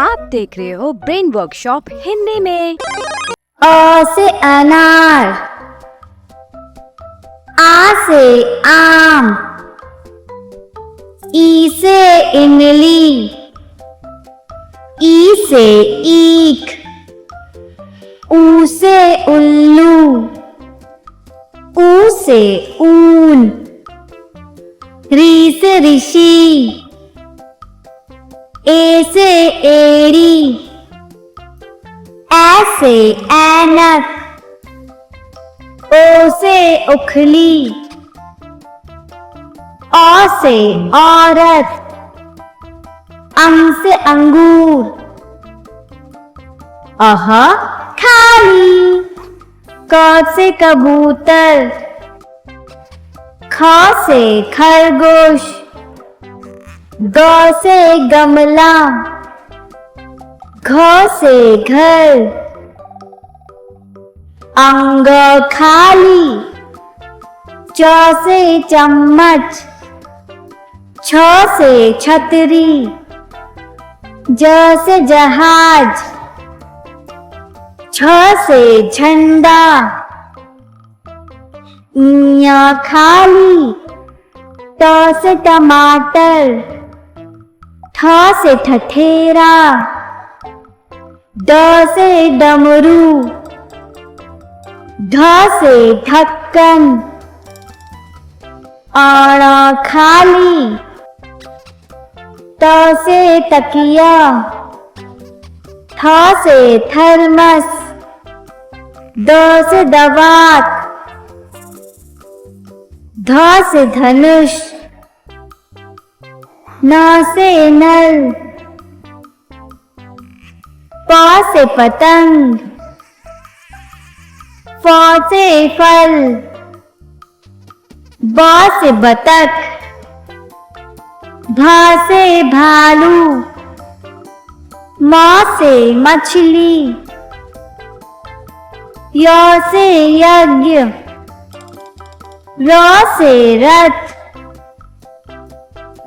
आप देख रहे हो ब्रेन वर्कशॉप हिंदी में। अ से अनार, आ से आम, ई से इमली, ई से ईख, ऊ से उल्लू, ऊ से ऊन, री से ऋषि, ए से एड़ी, ए से ऐनक, ओ से उखली, औ से औरत, अंग से अंगूर, अह खाली, क से कबूतर, ख से खरगोश, ग से गमला, घ से घर, अंग खाली, च से चम्मच, छ से छतरी, ज से जहाज, छ से झंडा, ञ खाली, ट से टमाटर, ठ से ठठेरा, ड से डमरू, ढ से ढक्कन, अण खाली, त से तकिया, थ से थर्मस, द से दवात, ध से धनुष, न से नल, प से पतंग, फ से फल, ब से बतख, भ से भालू, म से मछली, य से यज्ञ, र से रथ,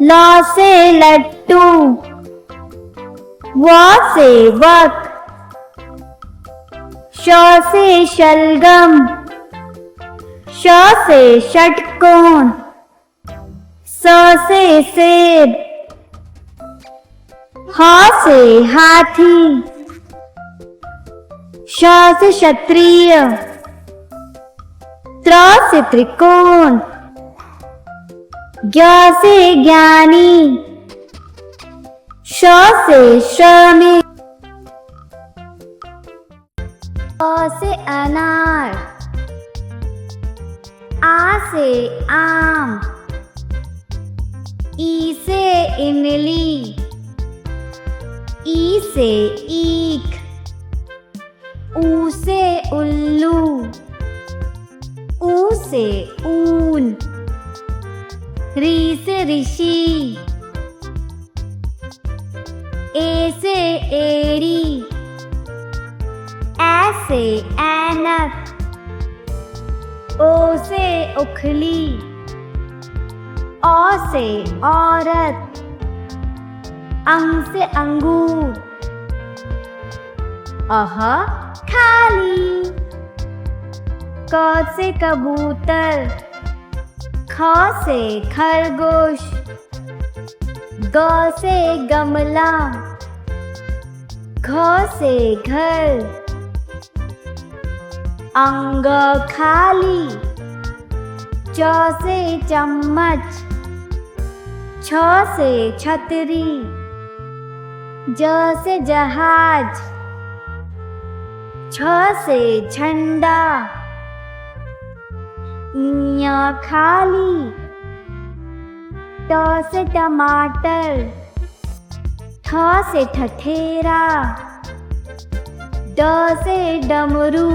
ल से लट्टू, व से वक, श से शलगम, श से षटकोण, स से सेब, ह से हाथी, श से क्षत्रिय, त्र से त्रिकोण, ज्ञ से ज्ञानी, श से श्रमिक, अ से अनार, आ से आम, ई से इमली, ई से ईख, ऊ से उल्लू, ऊ से ऊन, री से ऋषि, ए से एड़ी, ए से ऐनक, ओ से उखली, औ से औरत, अंग से अंगूर, अह खाली, क से कबूतर, ख से खरगोश, ग से गमला, घ से घर, अंग खाली, च से चम्मच, छ से छतरी, ज से जहाज, छ से झंडा, ञ खाली, ट से टमाटर, ठ से ठठेरा, ड से डमरू,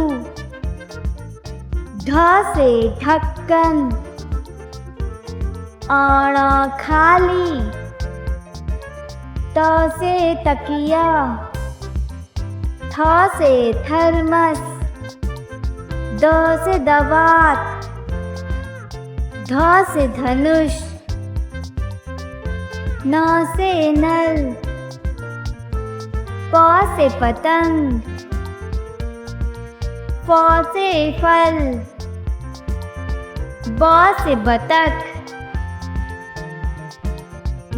ढ से ढक्कन, अण खाली, त से तकिया, थ से थर्मस, द से दवात, ध से धनुष, न से नल, प से पतंग, फ से फल, ब से बतख,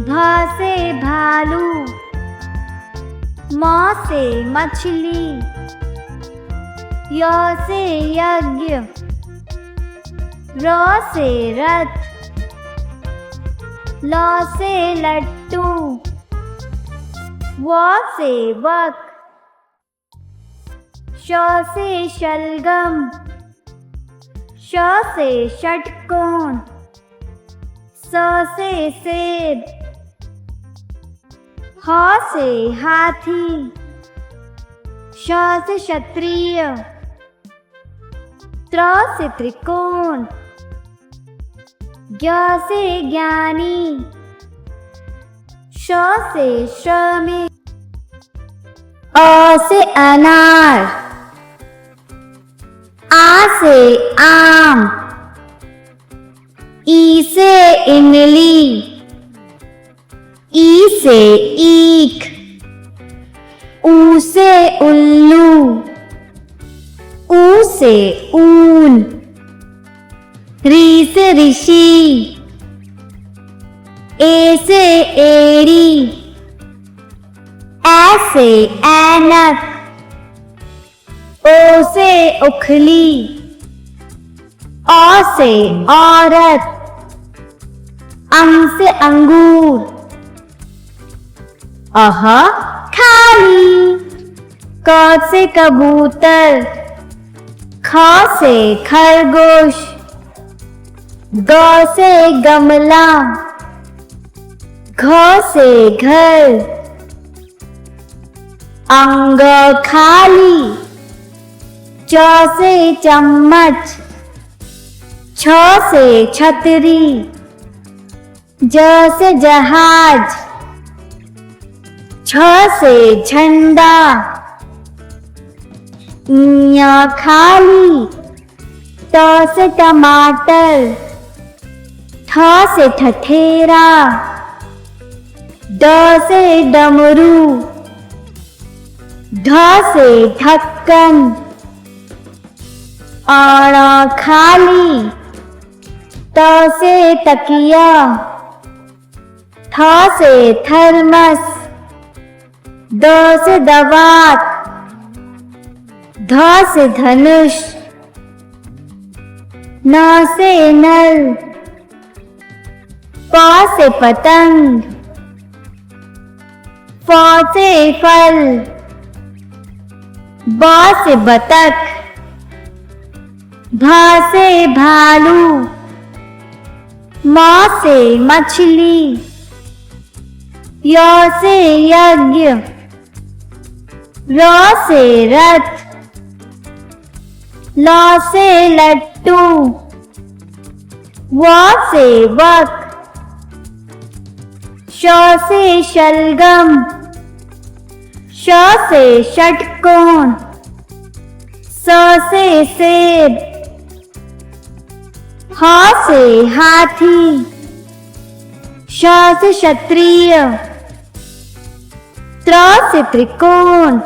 भ से भालू, म से मछली, य से यज्ञ, र से रथ, ल से लट्टू, व से वक, श से शलगम, श से षटकोण, स से सेब, ह से हाथी, श से क्षत्रिय, त्र से त्रिकोण, ज्ञ से ज्ञानी, श से श्रमिक, अ से अनार, आ से आम, ई से इमली, ई से ईख, ऊ से उल्लू, ऊ से ऊन, री से ऋषि, ए से एड़ी, ऐ से ऐनक, ओ से उखली, औ से औरत, अंग से अंगूर, अह खाली, क से कबूतर, ख से खरगोश, ग से गमला, घ से घर, अंग खाली, च से चम्मच, छ से छतरी, ज से जहाज, छ से झंडा, ञ खाली, त से टमाटर, ठ से ठठेरा, ड से डमरू, ढ से ढक्कन, अण खाली, त से तकिया, थ से थर्मस, द से दवात, ध से धनुष, न से नल, प से पतंग, फ से फल, ब से बतख, भ से भालू, म से मछली, य से यज्ञ, र से रथ, ल से लट्टू, व से वक, श से शलगम, श से षटकोण, स से सेब, ह से हाथी, श से क्षत्रिय, त्र से त्रिकोण,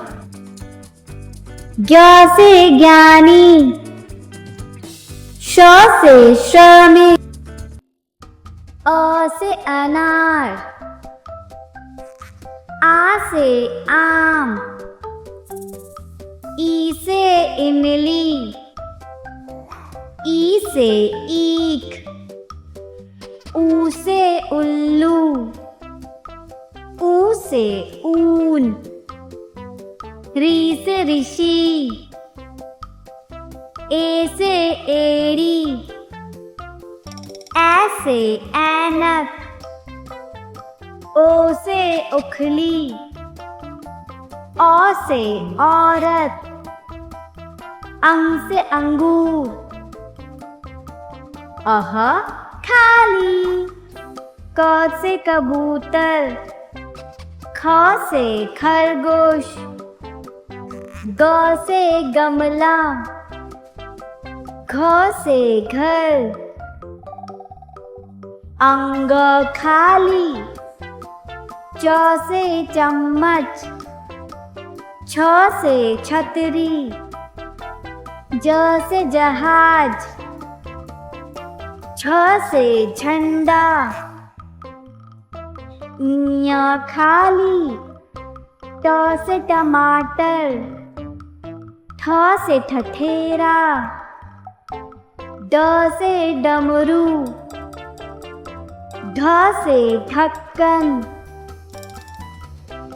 ज्ञ से ज्ञानी, श से श्रमिक, अ से अनार, आ से आम, ई से इमली, ई से ईख, ऊ से उल्लू, ऊ से ऊन, री से ऋषि, ए से एड़ी, ऐ से ऐनक, ओ से उखली, औ से औरत, अंग से अंगूर, अह खाली, क से कबूतर, ख से खरगोश, ग से गमला, घ से घर, अंग खाली, च से चम्मच, छ से छतरी, ज से जहाज, छ से झंडा, इया खाली, ट से टमाटर, ठ से ठठेरा, ड से डमरू, ढ से ढक्कन,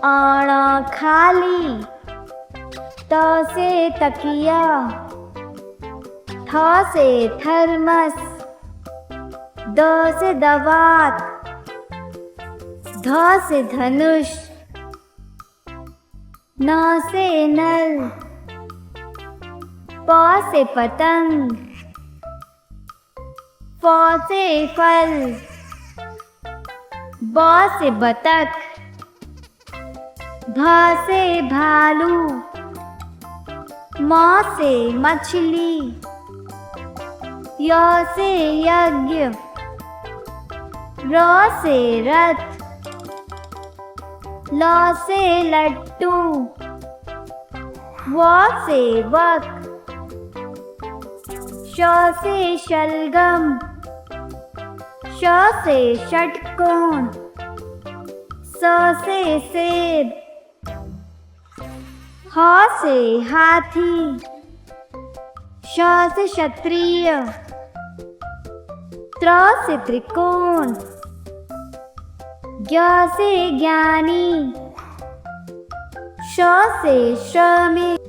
आना खाली, त से तकिया, थ से थर्मस, द से दवात, ध से धनुष, न से नल, प से पतंग, फ से फल, ब से बतख, भ से भालू, म से मछली, य से यज्ञ, र से रथ, ल से लट्टू, व से वक, श से शलगम, श से षटकोण, स से सेब, ह से हाथी, श से क्षत्रिय, त्र से त्रिकोण, ज्ञ से ज्ञानी, श से श्रमिक।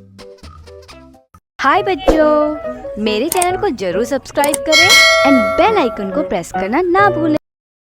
हाय बच्चों, मेरे चैनल को जरूर सब्सक्राइब करें एंड बेल आइकन को प्रेस करना ना भूलें।